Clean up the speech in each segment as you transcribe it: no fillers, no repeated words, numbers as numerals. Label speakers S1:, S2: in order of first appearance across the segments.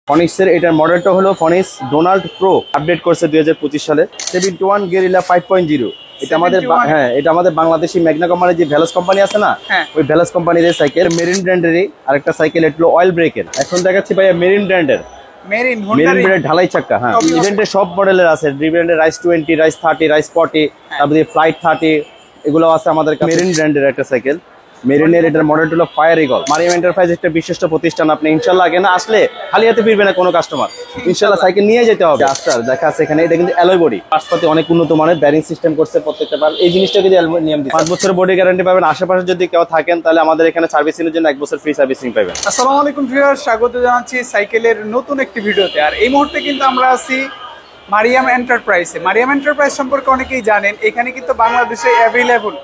S1: ফনিক্সের এটার মডেলটা হলো ফনিক্স ডোনাল্ড প্রো, আপডেট করছে 2025 সালে 71 গেরিলা 5.0। এটা আমাদের এটা আমাদের বাংলাদেশি ম্যাগনা কোম্পানির যে ভ্যালস কোম্পানি আছে না, ওই ভ্যালস কোম্পানির সাইকেল। মেরিন ব্র্যান্ডেরই আরেকটা সাইকেল, এটা হলো অয়েল ব্রেকের। এখন দেখাচ্ছি ভাইয়া মেরিন ব্র্যান্ডের, মেরিন ব্র্যান্ডের ঢালাই চাক্কা। হ্যাঁ, ইভেন্টের সব মডেলের আছে, ব্র্যান্ডের রাইস 20, রাইস 30, রাইস 40, তারপরে ফ্লাইট 30, এগুলো আছে আমাদের কাছে। মেরিন ব্র্যান্ডের একটা সাইকেল, মেরিনের এটার মডেল হলো ফায়ার ইগল। মারিয়াম এন্টারপ্রাইজ একটা বিশিষ্ট প্রতিষ্ঠান, আপনি ইনশাল্লাহ আগে না আসলে খালি হাতে ফিরবে না কোনো কাস্টমার, ইনশাল্লাহ সাইকেল নিয়ে যেতে হবে। আস্টার দেখা আছে এখানে, এটা কিন্তু অ্যালয় বডি, পাশপাতি অনেক উন্নত মানের ব্যারিং সিস্টেম করছে প্রত্যেকটা পার। এই জিনিসটা কিন্তু অ্যালুমিনিয়াম দিয়ে 5 বছরের বডি গ্যারান্টি পাবেন। আশেপাশে যদি কেউ থাকেন তাহলে আমাদের এখানে সার্ভিসিং এর জন্য 1 বছর ফ্রি সার্ভিসিং পাবেন।
S2: আসসালামু আলাইকুম ভিউয়ার্স, স্বাগত জানাচ্ছি সাইকেলের নতুন একটি ভিডিওতে। আর এই মুহূর্তে কিন্তু আমরা আছি মারিয়াম এন্টারপ্রাইজে। মারিয়াম এন্টারপ্রাইজ সম্পর্কে অনেকেই জানেন, এখানে কিন্তু বাংলাদেশে অ্যাভেলেবল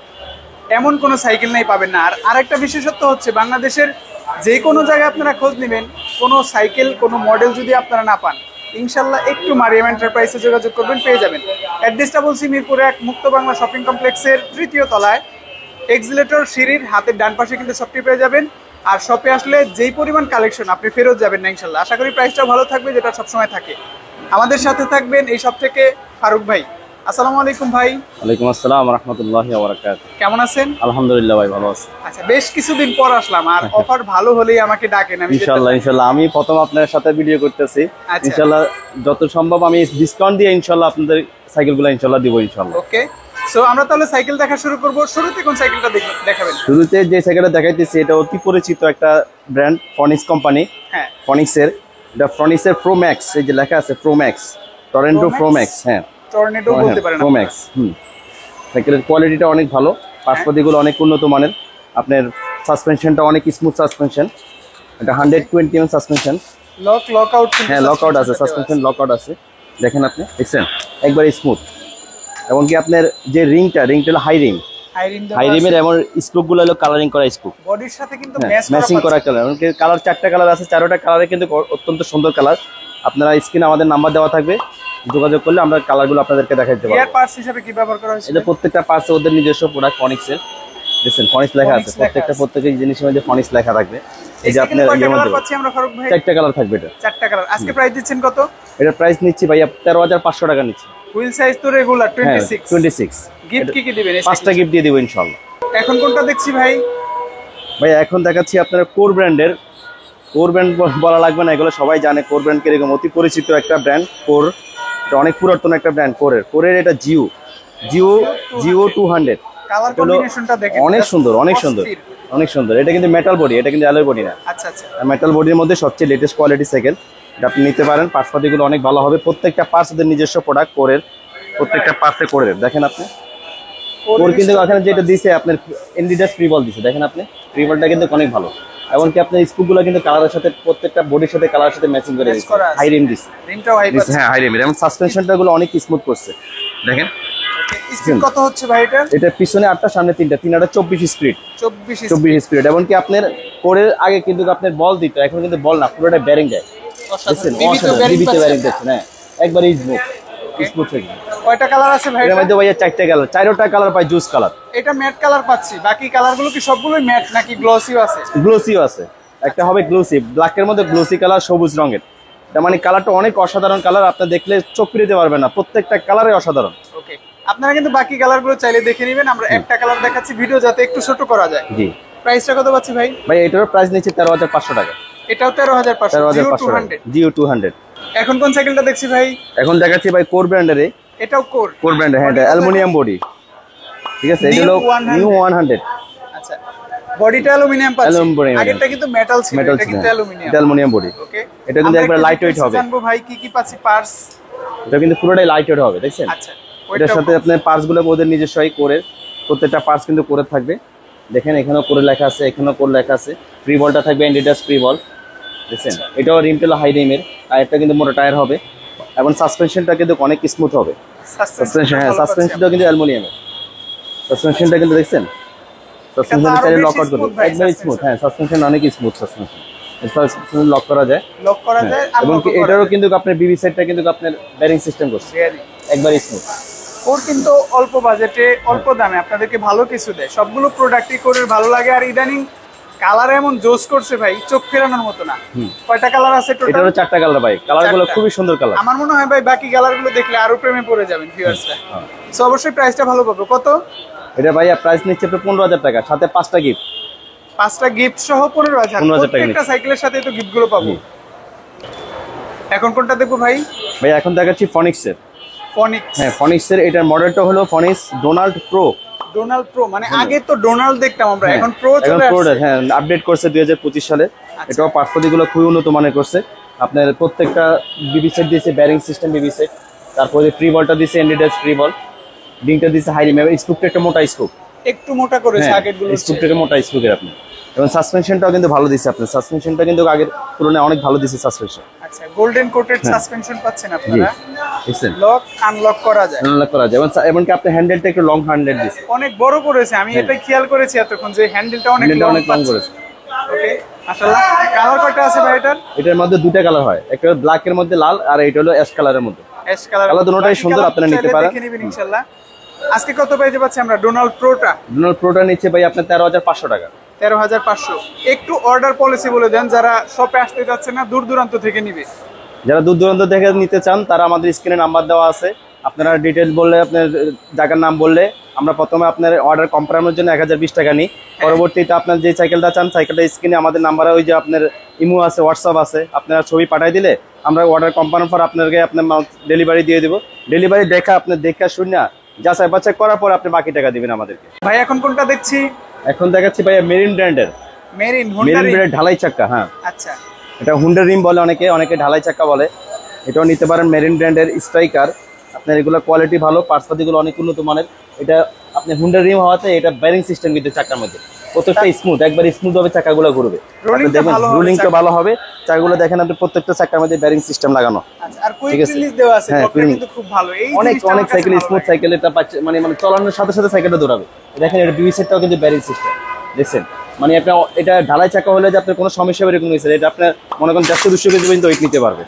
S2: এমন কোনো সাইকেল নেই পাবেন না। আর আরেকটা বিশেষত্ব হচ্ছে, বাংলাদেশের যে কোনো জায়গায় আপনারা খোঁজ নেবেন, কোনো সাইকেল কোনো মডেল যদি আপনারা না পান, ইনশাল্লাহ একটু মারিয়াম এন্টারপ্রাইজে যোগাযোগ করবেন, পেয়ে যাবেন। অ্যাড্রেসটা বলছি মিরপুরে 1 মুক্ত বাংলা শপিং কমপ্লেক্সের 3য় তলায়, এক্সিলেটর সিঁড়ির হাতের ডান পাশে কিন্তু শপটি পেয়ে যাবেন। আর শপে আসলে যেই পরিমাণ কালেকশন, আপনি ফেরত যাবেন না ইনশাল্লাহ। আশা করি প্রাইসটাও ভালো থাকবে, যেটা সবসময় থাকে। আমাদের সাথে থাকবেন এই শপ থেকে ফারুক ভাই। আসসালামু আলাইকুম ভাই।
S1: ওয়ালাইকুম আসসালাম ওয়া রাহমাতুল্লাহি ওয়া বারাকাতুহু।
S2: কেমন আছেন?
S1: আলহামদুলিল্লাহ ভাই, ভালো আছি।
S2: আচ্ছা, বেশ কিছুদিন পর আসলাম, আর অফার ভালো হলেই আমাকে ডাকেন। আমি
S1: ইনশাআল্লাহ আমি প্রথম আপনার সাথে ভিডিও করতেছি। ইনশাআল্লাহ যত সম্ভব আমি ডিসকাউন্ট দিয়ে ইনশাআল্লাহ আপনাদের সাইকেলগুলো ইনশাআল্লাহ দিব ইনশাআল্লাহ।
S2: ওকে, সো আমরা তাহলে সাইকেল দেখা শুরু করব। শুরুতে কোন সাইকেলটা দেখাবেন?
S1: শুরুতে যে সাইকেলটা দেখাইতেছি এটা অতি পরিচিত একটা ব্র্যান্ড, ফনিক্স কোম্পানি।
S2: হ্যাঁ,
S1: ফনিক্সের এটা ফনিক্সের প্রো ম্যাক্স, এই যে লেখা আছে pro max, Toronto pro max. হ্যাঁ,
S2: টর্নেডো বলতে পারেন
S1: প্রো ম্যাক্স। সাইকেলের কোয়ালিটিটা অনেক ভালো, পাশপাতিগুলো অনেক উন্নত মানের। আপনার সাসপেনশনটা অনেক স্মুথ সাসপেনশন, এটা 120 mm সাসপেনশন।
S2: লক আউট,
S1: হ্যাঁ লক আউট আছে, সাসপেনশন লক আউট আছে। দেখেন আপনি, দেখছেন একবার স্মুথ। এবং কি আপনার যে রিংটা হলো হাই রিং, হাই রিমের এমন স্পোকগুলো হলো কালারিং করা স্পোক,
S2: বডির সাথে কিন্তু
S1: ম্যাচিং করা কালার। এমনকি কালার 4টা কালার আছে, 4টা কালারে কিন্তু অত্যন্ত সুন্দর কালার। আপনারা স্ক্রিনে আমাদের নাম্বার দেওয়া থাকবে, যোগাযোগ করলে আমরা কালারগুলো আপনাদেরকে দেখাতে পারবো।
S2: এর পার্টস হিসেবে কি ব্যবহার করা হয়েছে?
S1: এটা প্রত্যেকটা পার্টস ওদের নিজস্ব প্রোডাক্ট ফনিক্সের। দেখেন ফনিক্স লেখা আছে, প্রত্যেকটা জিনিসের মধ্যে ফনিক্স লেখা থাকবে। এই যে আপনার
S2: কয়টা কালার পাচ্ছি আমরা ফারুক ভাই?
S1: 4টা কালার থাকবে এটা,
S2: 4টা কালার। আজকে প্রাইস দিচ্ছেন কত?
S1: এটার প্রাইস নিচ্ছি ভাইয়া 13,500 টাকা নিচ্ছি।
S2: হুইল সাইজ তো রেগুলার 26। গিফট কি দিবেন?
S1: 5টা গিফট দিয়ে দিব ইনশাআল্লাহ।
S2: এখন কোনটা দেখছি ভাই?
S1: ভাই এখন দেখাচ্ছি আপনার কোর ব্র্যান্ডের। কোর ব্র্যান্ড বলা লাগবে না, এগুলো সবাই জানে। কোর ব্র্যান্ড কিরকম অতি পরিচিত একটা ব্র্যান্ড কোর, এটা অনেক পুরাতন একটা ব্র্যান্ড কোরের এটা জিও 200।
S2: কালার কম্বিনেশনটা দেখেন,
S1: অনেক সুন্দর, অনেক সুন্দর, অনেক সুন্দর। এটা কিন্তু মেটাল বডি, এটা কিন্তু অ্যালয় বডি না।
S2: আচ্ছা আচ্ছা,
S1: মেটাল বডির মধ্যে সবচেয়ে লেটেস্ট কোয়ালিটি সাইকেল, এটা আপনি নিতে পারেন। পার্টসপাতিগুলো অনেক ভালো হবে, প্রত্যেকটা পার্টস ওদের নিজস্ব প্রোডাক্ট কোরের, প্রত্যেকটা পার্টসে কোরের। দেখেন আপনি কোর কিন্তু এখানে যেটা দিছে আপনার এন্ডিডাস প্রিবল দিছে, দেখেন আপনি প্রিবলটা কিন্তু অনেক ভালো। এমনকি আপনার স্কুপগুলো কিন্তু কালারের সাথে, প্রত্যেকটা বডির সাথে কালারের সাথে ম্যাচিং করে দিছে। হাই রিম দিছে,
S2: রিমটাও হাই দিছে।
S1: হ্যাঁ হাই রিম, এবং সাসপেনশনটা গুলো অনেক স্মুথ করছে। দেখেন
S2: স্পিড কত হচ্ছে ভাই এটা?
S1: এটা পিছনে 8টা, সামনে 3টা, 24 স্পিড। 24 স্পিড। এমনকি আপনার কোরের আগে কিন্তু আপনার বল দিত, এখন কিন্তু বল না, পুরোটা ব্যারিং দেয়। দেখছেন বিবিত ব্যারিং দেখছেন, হ্যাঁ একবারই স্মুথ হয়ে গেছে।
S2: কয়টা কালার আছে ভাই?
S1: এর মধ্যে ভাইয়া 4টা কালার, 4টা কালার পাই জুস কালার।
S2: এটা ম্যাট কালার পাচ্ছি, বাকি কালারগুলো কি সবগুলোই ম্যাট নাকি গ্লসিও আছে?
S1: গ্লসিও আছে, একটা হবে গ্লসি, ব্ল্যাকের মধ্যে গ্লসি কালার, সবুজ রঙের। তার মানে কালারটা অনেক অসাধারণ কালার, আপনি দেখলে চোখ ফিরিতে পারবেন না, প্রত্যেকটা কালারই অসাধারণ।
S2: ওকে, আপনারা কিন্তু বাকি কালারগুলো চাইলে দেখে নেবেন। আমরা একটা কালার দেখাচ্ছি, ভিডিও যাতে একটু ছোট করা যায়।
S1: জি,
S2: প্রাইসটা কত পাচ্ছি ভাই?
S1: ভাই এটার প্রাইস নিচ্ছে 13,500 টাকা।
S2: এটাও 13,500।
S1: জিও 200।
S2: এখন কোন সাইকেলটা দেখছি ভাই?
S1: এখন দেখাচ্ছি ভাই কোর ব্র্যান্ডের।
S2: এটাও কোর
S1: ব্র্যান্ডের, হ্যাঁ এটা অ্যালুমিনিয়াম বডি। ঠিক আছে, এটা হলো নিউ 100।
S2: আচ্ছা, বডিটা অ্যালুমিনিয়াম পাচ্ছি, আগেরটা কিন্তু মেটাল ছিল, এটা কিন্তু অ্যালুমিনিয়াম।
S1: এটা অ্যালুমিনিয়াম বডি।
S2: ওকে,
S1: এটা কিন্তু একবার লাইট ওয়েট হবে।
S2: জানবো ভাই কি কি পাচ্ছি পার্টস?
S1: এটা কিন্তু পুরোটাই লাইট ওয়েট হবে, দেখছেন।
S2: আচ্ছা,
S1: এটার সাথে আপনার পার্টসগুলো ওদের নিজস্বই কোরের, প্রত্যেকটা পার্টস কিন্তু কোরের থাকবে। দেখেন এখানেও কোরে লেখা আছে, এখানেও কোর লেখা আছে। ফ্রি বলটা থাকবে এন্ডিডাস ফ্রি বল, দেখছেন। এটাও রিমটেল হাই রিমের, টায়ারটা কিন্তু মোটা টায়ার হবে, এবং সাসপেনশনটা কিন্তু অনেক স্মুথ হবে। সাসপেনশন, হ্যাঁ সাসপেনশনটা কিন্তু অ্যালুমিনিয়ামের। সাসপেনশনটা কিন্তু দেখছেন, সাসপেনশনটা চাইলে লক আউট করতে একদম স্মুথ। হ্যাঁ সাসপেনশন অনেক স্মুথ, সাসপেনশন লক করা যায়, এবং এটারও কিন্তু আপনার বিবি সাইডটা কিন্তু আপনার ব্যারিং সিস্টেম করছে, একবার স্মুথ।
S2: ওর কিন্তু অল্প বাজেটে অল্প দামে আপনাদেরকে ভালো কিছু দেয়, সবগুলো প্রোডাক্টই করে ভালো লাগে। আর ইদানিং কালার এমন জোস করছে ভাই, চোখ ফেরানোর মতো না। কয়টা কালার আছে
S1: এটা
S2: টোটাল?
S1: হলো 4টা কালার ভাই, কালারগুলো খুবই সুন্দর কালার।
S2: আমার মনে হয় ভাই বাকি কালারগুলো দেখলে আরো প্রেমে পড়ে যাবেন ভিউয়ার্সরা। সো অবশ্যই প্রাইসটা ভালো পাবো। কত?
S1: এটা ভাই প্রাইস নিচ্ছে আপনার 15,000 টাকা, সাথে 5টা গিফট।
S2: 5টা গিফট সহ 15,000।
S1: 15,000 টাকা
S2: প্রত্যেকটা সাইকেলের সাথে তো গিফটগুলো পাবো। এখন কোনটা দেখবো ভাই?
S1: ভাই এখন দেখাচ্ছি ফনিক্সের।
S2: ফনিক্স।
S1: হ্যাঁ, ফনিক্সের এটার মডেলটা হলো ফনিক্স ডোনাল্ড প্রো।
S2: ডোনাল্ড প্রো মানে আগে তো ডোনাল্ড দেখতাম আমরা, এখন প্রো চলে আসছে।
S1: হ্যাঁ, আপডেট করছে 2025 সালে। এটাও পার্টসগুলো খুবই উন্নত মানের করছে। আপনার প্রত্যেকটা বিবি সেট দিয়েছে, ব্যারিং সিস্টেম বিবি সেট। তারপরে ফ্রি বলটা দিয়েছে, এন্ডিডাস ফ্রি বল। ডিংটা দিয়েছে হাই রিম, স্কুপটা একটা মোটা স্কুপ,
S2: একটু মোটা করেছে আগেরগুলো।
S1: স্কুপটা মোটা স্কুপের আপনি। এবং সাসপেনশনটাও কিন্তু ভালো দিয়েছে আপনার, সাসপেনশনটা কিন্তু আগের তুলনায় অনেক ভালো দিয়েছে সাসপেনশন।
S2: আচ্ছা, গোল্ডেন কোটেড সাসপেনশন পাচ্ছেন আপনারা।
S1: দেখছেন,
S2: লক আনলক করা যায়।
S1: আনলক করা যায়। এমনকি আপনার হ্যান্ডেলটা একটু লং হ্যান্ডেল দিয়েছে,
S2: অনেক বড় করেছে। আমি এটা খেয়াল করেছি এতক্ষণ যে হ্যান্ডেলটা অনেক লং
S1: করেছে।
S2: ওকে, মাশাআল্লাহ। কালার কয়টা আছে ভাই এটার?
S1: এটার মধ্যে দুটো কালার হয়, একটা হলো ব্ল্যাক এর মধ্যে লাল, আর এটা হলো অ্যাশ কালারের মধ্যে।
S2: Ash colour.
S1: কালার দুটোটাই সুন্দর, আপনারা নিতে পারেন।
S2: দেখে নেবেন ইনশাআল্লাহ। আজকে কত পেয়ে যাচ্ছি আমরা ডোনাল্ড প্রোটা?
S1: ডোনাল্ড প্রোটা নিচ্ছে ভাই আপনার 13,500 টাকা।
S2: 13,500। একটু অর্ডার পলিসি বলে দেন, যারা শপে আসতে যাচ্ছে না, দূর দূরান্ত থেকে নিবে।
S1: যারা দূর দূরান্ত থেকে নিতে চান তারা আমাদের স্ক্রিনে নাম্বার দেওয়া আছে, আপনারা ডিটেল বললে, আপনার জায়গার নাম বললে আমরা প্রথমে আপনার অর্ডার কনফার্মের জন্য 1020 টাকা নিই। পরবর্তীতে আপনার যে সাইকেলটা চান, সাইকেলটা স্ক্রিনে আমাদের নাম্বারে ওই যে আপনার ইমো আছে, হোয়াটসঅ্যাপ আছে, আপনারা ছবি পাঠিয়ে দিলে আমরা অর্ডার কনফার্ম পর আপনাকে আপনার ডেলিভারি দিয়ে দেবো। ডেলিভারি দেখা আপনার দেখা শুনে যাচাই বাছাই করার পর আপনি বাকি টাকা দিবেন আমাদেরকে।
S2: ভাই এখন কোনটা দেখছি?
S1: এখন দেখাচ্ছি ভাইয়া মেরিন ব্র্যান্ডের।
S2: মেরিন
S1: ব্র্যান্ডের ঢালাই চাক্কা। হ্যাঁ,
S2: আচ্ছা,
S1: এটা হুন্ডা রিম বলে অনেকে ঢালাই চাক্কা বলে। এটাও নিতে পারেন, মেরিন ব্র্যান্ডের স্ট্রাইকার। আপনার এগুলো কোয়ালিটি ভালো, পার্টসপাতিগুলো অনেক উন্নত মানের। এটা আপনি হুন্ডা রিম হওয়াতে এটা ব্যারিং সিস্টেম কিন্তু চাকার মধ্যে প্রত্যেকটা স্মুথ, একবার স্মুথ হবে চাকাগুলো ঘুরবে। রোলিংটা ভালো হবে, চাকাগুলো দেখেন আপনি প্রত্যেকটা চাকার মধ্যে ব্যারিং সিস্টেম লাগানো।
S2: আচ্ছা, আর কুইক রিলিজ দেওয়া আছে, ব্লকটা কিন্তু খুব ভালো। এই
S1: অনেক সাইকেল স্মুথ সাইকেল, এটা মানে চালানোর সাথে সাথে সাইকেলটা দৌড়াবে। দেখেন এটা বিবি সেটটাও কিন্তু ব্যারিং সিস্টেম, দেখছেন। মানে আপনার এটা ঢালাই চাকা হলে যে আপনার কোনো সমস্যা হবে এরকম হয়েছে, এটা আপনার মনে করেন 150-200 কেজি পর্যন্ত ওয়েট নিতে পারবে,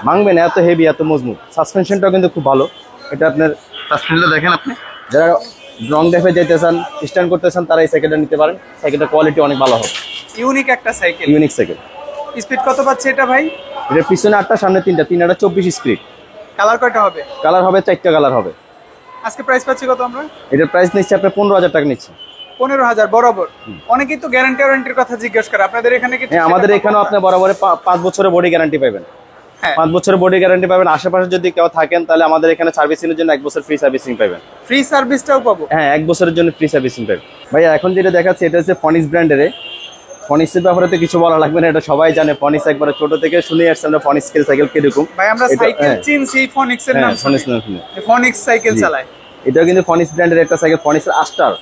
S1: ভাঙবে না, এত হেভি এত মজবুত। সাসপেনশনটাও কিন্তু খুব ভালো। এটা আপনার সাসপেনশনটা দেখেন, আপনি যারা লং ড্রাইভে যেতে চান, স্ট্যান্ড করতে চান, তারা এই সাইকেলটা নিতে পারেন। সাইকেলটার কোয়ালিটি অনেক ভালো হবে,
S2: ইউনিক একটা সাইকেল।
S1: Unique cycle.
S2: স্পিড কত পাচ্ছে এটা ভাই?
S1: এটা পিছনে 8টা, সামনে 3টা, 3 24 স্পিড।
S2: কালার কয়টা হবে?
S1: কালার হবে 4টা কালার হবে।
S2: আজকে প্রাইস পাচ্ছি কত আমরা?
S1: এটার প্রাইস নিচ্ছে আপনার 15,000 টাকা নিচ্ছে।
S2: 15,000 বরাবর। অনেকেই তো গ্যারান্টি ওয়ারেন্টির কথা জিজ্ঞেস করে, আপনাদের এখানে কি?
S1: হ্যাঁ, আমাদের এখানেও আপনি বরাবর 5 বছরের বডি গ্যারান্টি পাবেন। 5 বছরের বডি গ্যারান্টি পাবেন। আশেপাশে যদি কেউ থাকেন তাহলে আমাদের এখানে সার্ভিসিং এর জন্য 1 বছর ফ্রি সার্ভিসিং পাবেন।
S2: ফ্রি সার্ভিসটাও পাবো? হ্যাঁ,
S1: 1 বছরের জন্য ফ্রি সার্ভিসিং পাবেন। ভাইয়া এখন যেটা দেখাচ্ছি এটা হচ্ছে ফনিক্স ব্র্যান্ডের। ফনিক্সের ব্যাপারে তো কিছু বলা লাগবে না, এটা সবাই জানে। ফনিক্স একবার ছোট থেকে শুনে আসছে আমরা ফনিক্স সাইকেল কিরকম।
S2: ভাই আমরা সাইকেল চিনছি ফনিক্সের নাম শুনে। ফনিক্স সাইকেল চালায়।
S1: এটাও কিন্তু ফনিক্স ব্র্যান্ডের একটা সাইকেল, ফনিক্সের আস্টার।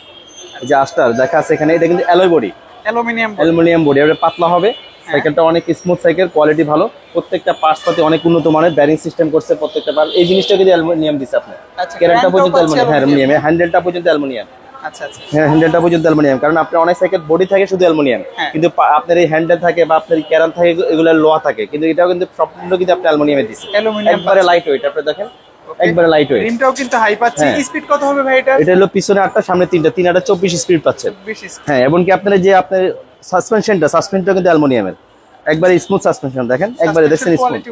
S1: যে আস্টার দেখা আছে এখানে, এটা কিন্তু অ্যালয় বডি, অ্যালুমিনিয়াম বডি। এটা পাতলা হবে, সাইকেলটা অনেক স্মুথ সাইকেল, কোয়ালিটি ভালো। প্রত্যেকটা পার্টস পাতি অনেক উন্নত মানের, ব্যারিং সিস্টেম করছে প্রত্যেকটা পার্ট। এই জিনিসটা কিন্তু অ্যালুমিনিয়াম দিছে আপনার, ক্যারেন্টটা পর্যন্ত অ্যালুমিনিয়াম, হ্যান্ডেলটা পর্যন্ত অ্যালুমিনিয়াম।
S2: আচ্ছা আচ্ছা,
S1: হ্যাঁ, হ্যান্ডেলটা পর্যন্ত অ্যালুমিনিয়াম। কারণ আপনার অনেক সাইকেল বডি থাকে শুধু অ্যালুমিনিয়াম, কিন্তু আপনার এই হ্যান্ডেল থাকে বা আপনার ক্যারেন্ট থাকে এগুলো লোহা থাকে, কিন্তু এটাও কিন্তু সম্পূর্ণ কিন্তু আপনি অ্যালুমিনিয়ামে দিছে। একবারে লাইট ওয়েট, আপনি দেখেন একবারে লাইট ওয়েট।
S2: রিমটাও কিন্তু হাই পাচ্ছে। স্পিড কত হবে ভাই এটা?
S1: এটা হলো পিছনে 8টা, সামনে 3টা, 24 স্পিড পাচ্ছেন। হ্যাঁ, এমনকি আপনার যে আপনার সাসপেনশনটা কিন্তু অ্যালুমিনিয়ামের, একবারে স্মুথ সাসপেনশন। দেখেন একবারে দেখছেন স্মুথ,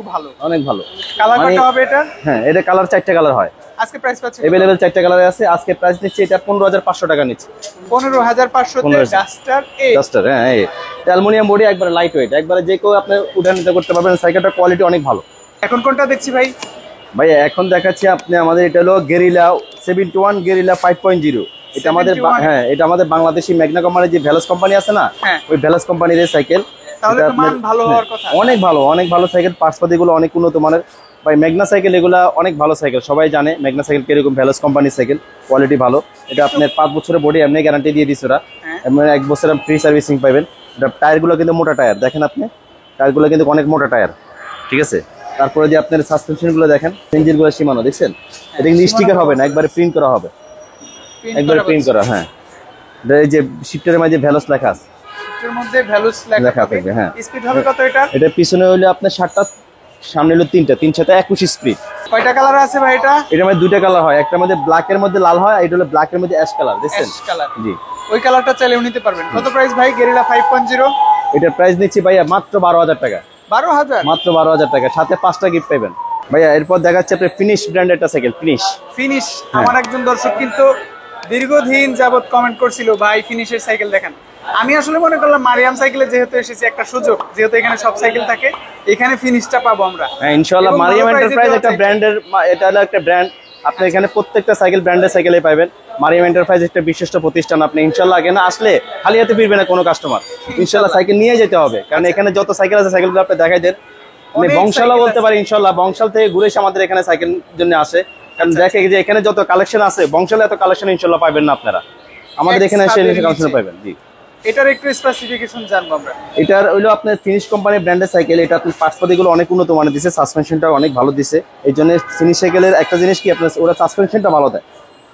S1: অনেক ভালো।
S2: কালার কত হবে এটা?
S1: হ্যাঁ, এটা কালার 4টা কালার হয়।
S2: আজকে প্রাইস পাচ্ছি
S1: अवेलेबल 4টা কালারে আছে। আজকে প্রাইস নিচ্ছে এটা 15,500 টাকা নিচ্ছে।
S2: 15,500 তে ডাস্টার এ।
S1: ডাস্টার, হ্যাঁ, এই অ্যালুমিনিয়াম বডি, একবারে লাইট ওয়েট, একবারে যে কেউ আপনি উঠানিতে করতে পারবেন। সাইকেলটার কোয়ালিটি অনেক ভালো।
S2: এখন কোনটা দেখছি ভাই?
S1: ভাই এখন দেখাচ্ছি আপনি আমাদের, এটা হলো গেরিলা 71 গেরিলা 5.0। এটা আমাদের, হ্যাঁ, এটা আমাদের বাংলাদেশি ম্যাগনা কোম্পানির যে ভ্যালস কোম্পানি আছে না, ওই ভ্যালস কোম্পানির এই সাইকেল।
S2: তাহলে তো মান ভালো হওয়ার কথা।
S1: অনেক ভালো সাইকেল, পার্টসপাতিগুলো অনেক উন্নত মানের। ভাই ম্যাগনা সাইকেল এগুলা অনেক ভালো সাইকেল, সবাই জানে ম্যাগনা সাইকেল কিরকম। ভ্যালস কোম্পানির সাইকেল, কোয়ালিটি ভালো। এটা আপনার 5 বছরের বডি এমনি গ্যারান্টি দিয়ে দিচ্ছে ওরা, এমনি 1 বছর ফ্রি সার্ভিসিং পাবেন। এটা টায়ারগুলো কিন্তু মোটা টায়ার, দেখেন আপনি টায়ারগুলো কিন্তু অনেক মোটা টায়ার, ঠিক আছে। তারপরে যে আপনার সাসপেনশনগুলো দেখেন, ইঞ্জিনগুলো সীমানো দেখছেন। এটা কিন্তু স্টিকার হবে না, একবারে প্রিন্ট করা হবে, একবারে প্রিন্ট করা। হ্যাঁ, এই যে শিফটের মাঝে ভ্যালস লেখা আছে,
S2: শিফটের মধ্যে ভ্যালস লেখা থাকবে। হ্যাঁ, স্পিড হবে কত এটা? এটা
S1: পিছনে হলো আপনার 7টা, সামনে হলো 3টা, 3 সাথে 21 স্পিড।
S2: কয়টা কালার আছে ভাই এটা?
S1: এটার মধ্যে 2টা কালার হয়, একটার মধ্যে ব্ল্যাক এর মধ্যে লাল হয়, এটা হলো ব্ল্যাক এর মধ্যে অ্যাশ কালার, দেখছেন?
S2: অ্যাশ কালার,
S1: জি।
S2: ওই কালারটা চাইলেও নিতে পারবেন। কত প্রাইস ভাই গেরিলা 5.0?
S1: এটার প্রাইস নিচ্ছি ভাইয়া মাত্র 12,000 টাকা।
S2: 12,000?
S1: মাত্র 12,000 টাকা, সাথে 5টা গিফট পাবেন ভাইয়া। এরপর দেখাচ্ছে আপনি ফিনিশ ব্র্যান্ডের একটা সাইকেল।
S2: ফিনিশ আমার একজন দর্শক কিন্তু দীর্ঘদিন যাবত কমেন্ট করছিল ভাই ফিনিশের সাইকেল দেখান। আমি আসলে মনে করলাম মারিয়াম সাইকেলে যেহেতু এসেছে একটা সুযোগ, যেহেতু এখানে সব সাইকেল থাকে, এখানে ফিনিশটা পাবো আমরা।
S1: হ্যাঁ ইনশাআল্লাহ। মারিয়াম এন্টারপ্রাইজ একটা ব্র্যান্ডের, এটা হলো একটা ব্র্যান্ড। আপনি এখানে প্রত্যেকটা সাইকেল ব্র্যান্ডের সাইকেলে পাবেন। মারিয়াম এন্টারপ্রাইজ একটা বিশিষ্ট প্রতিষ্ঠান। আপনি ইনশাআল্লাহ এখানে আসলে খালি হাতে ফিরবে না কোনো কাস্টমার। ইনশাআল্লাহ সাইকেল নিয়ে যেতে হবে, কারণ এখানে যত সাইকেল আছে সাইকেলগুলো আপনি দেখাই দেন। আমি বংশালও বলতে পারি ইনশাআল্লাহ। বংশাল থেকে ঘুরে এসে আমাদের এখানে সাইকেল জন্য আসে, কারণ দেখে যে এখানে যত কালেকশন আছে বংশালে এত কালেকশন ইনশাআল্লাহ পাবেন না আপনারা। আমাদের এখানে এসে কালেকশন পাবেন। জি,
S2: এটার একটু স্পেসিফিকেশন জানবো আমরা।
S1: এটার হইলো আপনার ফিনিশ কোম্পানির ব্র্যান্ডের সাইকেল। এটা আপনি পার্টসপাতিগুলো অনেক উন্নত মানের দিছে, সাসপেনশনটা অনেক ভালো দিছে। এই জন্য ফিনিশ সাইকেলের একটা জিনিস কি আপনার ওরা সাসপেনশনটা ভালো দেয়।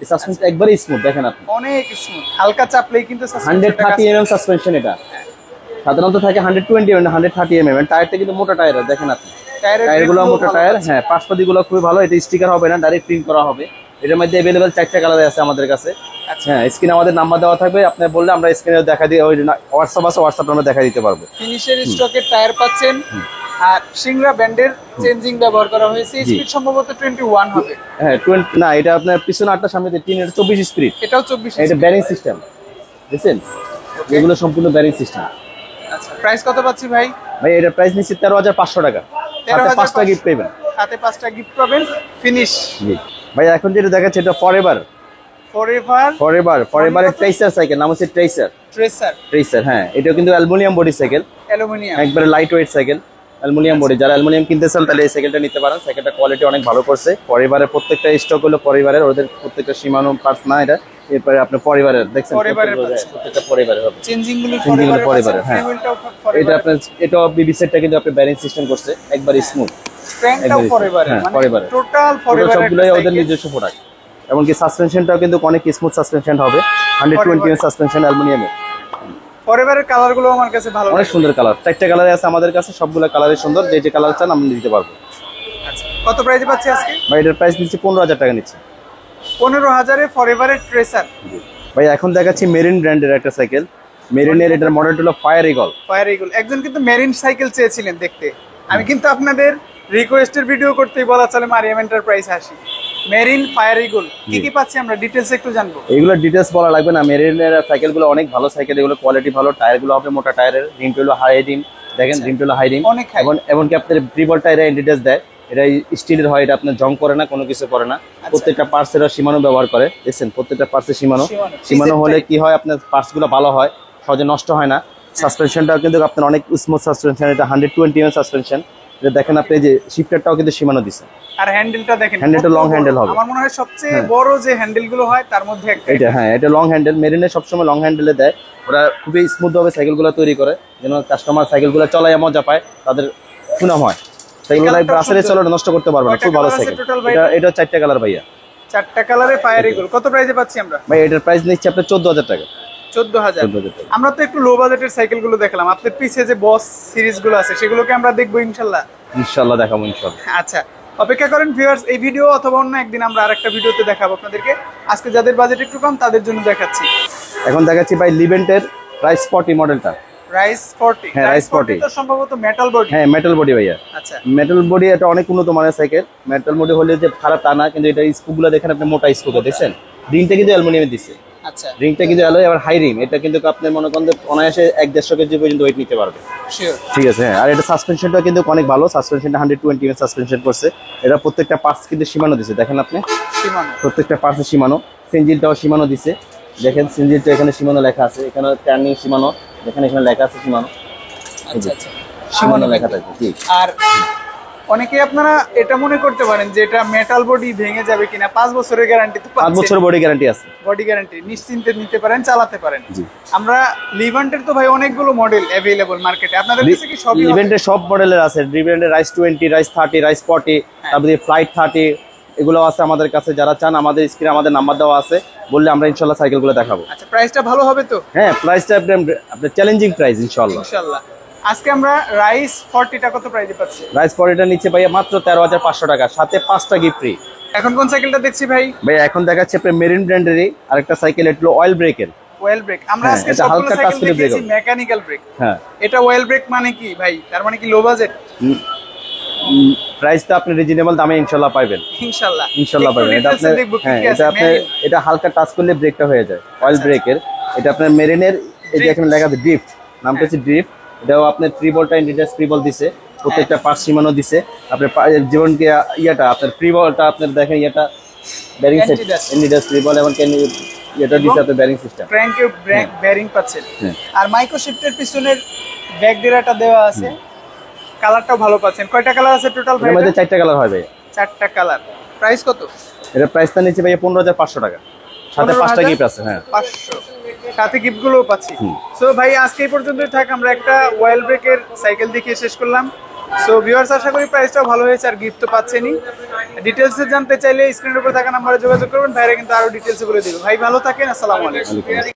S1: এই সাসপেনশন একবারই স্মুথ, দেখেন আপনি
S2: অনেক স্মুথ, হালকা চাপলেই কিন্তু
S1: 130 mm সাসপেনশন। এটা সাধারণত থাকে 120 mm 130 mm। টায়ারটা কিন্তু মোটা টায়ার, দেখেন আপনি টায়ারগুলো মোটা টায়ার। হ্যাঁ পার্টসপাতিগুলো খুবই ভালো। এটা স্টিকার হবে না, ডাইরেক্ট প্রিন্ট করা হবে। এটার মধ্যে अवेलेबल 4টা কালার আছে আমাদের কাছে। হ্যাঁ স্ক্রিনে আমাদের নাম্বার দেওয়া থাকবে, আপনি বললে আমরা স্ক্রিনে দেখা দিয়ে, ওই হোয়াটসঅ্যাপ আছে, হোয়াটসঅ্যাপে আমরা দেখা দিতে পারবো।
S2: ফিনিশের স্টকের টায়ার পাচ্ছেন, আর সিংরা ব্র্যান্ডের চেঞ্জিং ব্যবহার করা হয়েছে। স্পিড সম্ভবত 21 হবে।
S1: হ্যাঁ 20 না, এটা আপনার পিছনে 8টা সামনে 3, এটা 24 স্পিড।
S2: এটাও 24।
S1: এটা ব্যারিং সিস্টেম, দেখছেন এগুলো সম্পূর্ণ ব্যারিং সিস্টেম।
S2: আচ্ছা প্রাইস কত পাচ্ছি ভাই?
S1: ভাই এটার প্রাইস নিচ্ছে 13,500 টাকা, সাথে 5টা গিফট পাবেন।
S2: সাথে 5টা গিফট পাবেন। ফিনিশ।
S1: জি ভাই এখন যেটা দেখাচ্ছে এটা ফরএভার ট্রেসার সাইকেল, নাম হচ্ছে ট্রেসার। হ্যাঁ এটা কিন্তু অ্যালুমিনিয়াম বডি সাইকেল, একবারে light weight cycle, aluminium body. যারা অ্যালুমিনিয়াম কিনতে চান তাহলে এই সাইকেলটা নিতে পারেন। সাইকেলটা কোয়ালিটি অনেক ভালো করছে। ফরএভারের প্রত্যেকটা স্টক হলো ফরএভারের, ওদের প্রত্যেকটা সীমানো পার্টস না এটা। এরপরে আপনি ফরএভারের দেখছেন, প্রত্যেকটা ফরএভারের হবে,
S2: চেঞ্জিং গুলো
S1: ফরএভারের। হ্যাঁ এটা আপনার এটা বিবি সেটটা কিন্তু আপনি ব্যারিং সিস্টেম করছে, একবার স্মুথ।
S2: ফ্রেন্ডটাও ফরএভারের, মানে টোটাল ফরএভারের,
S1: সবগুলোই ওদের নিজস্ব প্রোডাক্ট। এমনকি সাসপেনশনটাও কিন্তু অনেক স্মুথ সাসপেনশন হবে, 120 mm সাসপেনশন অ্যালুমিনিয়ামের।
S2: ফরএভারের কালারগুলো আমার কাছে ভালো লাগে,
S1: অনেক সুন্দর কালার। 4টা কালারে আছে আমাদের কাছে, সবগুলো কালারই সুন্দর। যে কালার চান আমরা দিতে পারবো।
S2: আচ্ছা কত প্রাইসে পাচ্ছি আজকে
S1: ভাই? এটার প্রাইস নিচ্ছে 15,000 টাকা নিচ্ছে।
S2: 15,000 এ ফরএভারের ট্রেসার।
S1: ভাই এখন দেখাচ্ছি মেরিন ব্র্যান্ডের একটা সাইকেল। মেরিনের এটার মডেলটা হলো ফায়ার ইগল।
S2: একজন কিন্তু মেরিন সাইকেল চেয়েছিলেন দেখতে, আমি কিন্তু আপনাদের রিকোয়েস্টের ভিডিও করতেই বলা চলে মারিয়াম এন্টারপ্রাইজ আসি। মেরিন ফায়ার ইগল কি পাচ্ছি আমরা, ডিটেইলস একটু জানবো।
S1: এগুলো ডিটেইলস বলা লাগবে না, মেরিনের সাইকেলগুলো অনেক ভালো সাইকেল, এগুলো কোয়ালিটি ভালো। টায়ারগুলো হবে মোটা টায়ারের, রিমটা হলো হাই রিম, দেখেন রিমটা হলো হাই রিম। এমনকি আপনার ট্রিপল টায়ারে ডিটেইলস দেয়। এটা স্টিলের হয়, এটা আপনার জং করে না, কোনো কিছু করে না। প্রত্যেকটা পার্টস এর সীমানো ব্যবহার করে, দেখছেন প্রত্যেকটা পার্টসের সীমানো হলে কি হয়, আপনার পার্টসগুলো ভালো হয়, সহজে নষ্ট হয় না। সাসপেনশনটাও কিন্তু আপনার অনেক স্মুথ সাসপেনশন, এটা 120 mm সাসপেনশন। এটা দেখেন আপনি যে শিফটারটাও কিন্তু সীমানো দিছে।
S2: আর হ্যান্ডেলটা দেখেন,
S1: হ্যান্ডেলটা লং হ্যান্ডেল হবে।
S2: আমার মনে হয় সবচেয়ে বড় যে হ্যান্ডেলগুলো হয় তার মধ্যে একটা
S1: এটা। হ্যাঁ এটা লং হ্যান্ডেল, মেরিনে সবসময় লং হ্যান্ডেলে দেয়। ওরা খুবই স্মুথ ভাবে সাইকেলগুলো তৈরি করে, যেন কাস্টমার সাইকেলগুলো চলায় মজা পায়, তাদের সুনাম হয়। সাইকেলগুলো ব্রাসেরে চলে নষ্ট করতে পারবে না, খুব ভালো সাইকেল। এটা 4টা কালার ভাইয়া,
S2: 4টা কালারে ফায়ার ইগল। কত প্রাইসে পাচ্ছি আমরা
S1: ভাই? এটার প্রাইস নিচ্ছে আপনার 14,000 টাকা।
S2: 14,000। আমরা তো একটু লো বাজেটের সাইকেলগুলো দেখলাম, আপনাদের পিছে যে বস সিরিজগুলো আছে সেগুলোকে আমরা দেখবো ইনশাআল্লাহ দেখাবো ইনশাআল্লাহ। আচ্ছা অপেক্ষা করেন ভিউয়ার্স, এই ভিডিও অথবা অন্য একদিন আমরা আরেকটা ভিডিওতে দেখাবো আপনাদেরকে। আজকে যাদের বাজেট একটু কম তাদের জন্য দেখাচ্ছি।
S1: এখন দেখাচ্ছি ভাই লিভেন্টের রাইস 40 মডেলটা।
S2: রাইস 40?
S1: হ্যাঁ রাইস 40
S2: তো সম্ভবত মেটাল বডি।
S1: হ্যাঁ মেটাল বডি ভাইয়া।
S2: আচ্ছা
S1: মেটাল বডি, এটা অনেক উন্নত মানের সাইকেল। মেটাল বডি হলে যে খারাপ তা না, কিন্তু এটা স্কুগুলো দেখেন আপনি, মোটা স্কুকে দেখছেন, রিংটা কিন্তু অ্যালুমিনিয়ামের দিচ্ছে।
S2: আচ্ছা
S1: রিংটা কিন্তু অ্যালয়, আবার হাই রিম। এটা কিন্তু আপনি মনে করেন অনায়াসে 1-1.5 কেজি পর্যন্ত ওয়েট নিতে পারবে।
S2: শিওর, ঠিক
S1: আছে। হ্যাঁ আর এটা সাসপেনশনটা কিন্তু অনেক ভালো। সাসপেনশনটা 120 mm সাসপেনশন করছে। এটা প্রত্যেকটা পার্টস কিন্তু সীমানো দিছে, দেখেন আপনি
S2: সীমানো,
S1: প্রত্যেকটা পার্টসের সীমানো। সিনজিলটাও সীমানো দিছে, দেখেন সিনজিলটা এখানে সীমানো লেখা আছে, এখানে টার্নিং সীমানো, দেখেন এখানে লেখা আছে সীমানো।
S2: আচ্ছা আচ্ছা
S1: সীমানো লেখা থাকে ঠিক।
S2: আর অনেকে আপনারা এটা মনে করতে পারেন যে এটা মেটাল বডি ভেঙে যাবে কিনা, 5 বছরের গ্যারান্টি তো
S1: 5 বছরের বডি গ্যারান্টি আছে।
S2: বডি গ্যারান্টি নিশ্চিন্তে নিতে পারেন, চালাতে পারেন। আমরা লিভেন্টের তো ভাই অনেকগুলো মডেল अवेलेबल মার্কেটে, আপনাদের কাছে কি সবই?
S1: লিভেন্টের সব মডেলের আছে, লিভেন্টের রাইস 20, রাইস 30, রাইস 40, তারপরে ফ্লাইট 30, এগুলো আছে আমাদের কাছে। যারা চান আমাদের স্ক্রিনে আমাদের নাম্বার দেওয়া আছে, বললে আমরা ইনশাআল্লাহ সাইকেলগুলো দেখাবো।
S2: আচ্ছা প্রাইসটা ভালো হবে তো?
S1: হ্যাঁ প্রাইসটা আপনার চ্যালেঞ্জিং প্রাইস ইনশাআল্লাহ।
S2: আজকে আমরা রাইস 40টা কত প্রাইসে পাচ্ছি?
S1: রাইস 40টা নিচে ভাইয়া মাত্র 13,500 টাকা, সাথে 5টা গিফট ফ্রি।
S2: এখন কোন সাইকেলটা দেখছি ভাই?
S1: ভাই এখন দেখাচ্ছে আপনার মেরিন ব্র্যান্ডেরই আরেকটা সাইকেল, এটা হলো অয়েল ব্রেকের।
S2: Well break. আমরা
S1: হ্যাঁ,
S2: আজকে
S1: এটা
S2: সবগুলো
S1: হালকা
S2: সাইকেল
S1: touch করে
S2: দেখেছি
S1: brake
S2: মেকানিক্যাল ব্রেক।
S1: হ্যাঁ,
S2: এটা ওয়েল ব্রেক মানে কি ভাই? তার মানে কি লো বাজেট?
S1: প্রাইসটা আপনি রিজনেবল দামে ইনশাল্লাহ পাবেন।
S2: ইনশাআল্লাহ
S1: ইনশাল্লাহ পাবেন। এটা আপনার
S2: দেখবো কি
S1: হ্যাঁ,
S2: কি আছে।
S1: এটা আপনার এটা হালকা টাচ করলে ব্রেকটা হয়ে যায় অয়েল ব্রেকের। এটা আপনার মেরিনের এই যে এখানে লেখা আছে ড্রিফট, নামটা হচ্ছে ড্রিফট। এটাও আপনার 3 বলটা ইন্ডিটাস 3 বল দিছে, প্রত্যেকটা পার্ট সীমানো দিছে। আপনার জীবনকে ইয়াটা আপনার 3 বলটা আপনার দেখেন ইয়াটা বেয়ারিং সেট ইন্ডিটাস 3 বল, এবং এটা দিছে আপনার বেয়ারিং সিস্টেম,
S2: ক্র্যাঙ্কে ব্রেক বেয়ারিং পাচ্ছেন।
S1: হ্যাঁ।
S2: আর মাইক্রো শিফটের পিছনের ব্যাক ডিরাটা দেওয়া আছে, কালারটাও ভালো পাচ্ছেন। কয়টা কালার আছে টোটাল ভাই?
S1: এর মধ্যে 4টা কালার হয় ভাই।
S2: 4টা কালার। প্রাইস কত?
S1: এটা প্রাইসটা নিচে ভাই 15,500 টাকা, সাথে 5টা গিফট আছে। হ্যাঁ,
S2: 500 সাথে গিফটগুলোও পাচ্ছি। সো ভাই আজকে এই পর্যন্তই থাক, আমরা একটা ওয়েল ব্রেকের সাইকেল দেখিয়ে শেষ করলাম। সো ভিউয়ার্স, আশা করি প্রাইসটাও ভালো হয়েছে আর গিফট তো পাচ্ছেনই। ডিটেলসে জানতে চাইলে স্ক্রিনের উপর থাকা নাম্বারে যোগাযোগ করবেন, ভাইরা কিন্তু আরো ডিটেলসে বলে দিবে। ভাই ভালো থাকেন, আসসালামু আলাইকুম।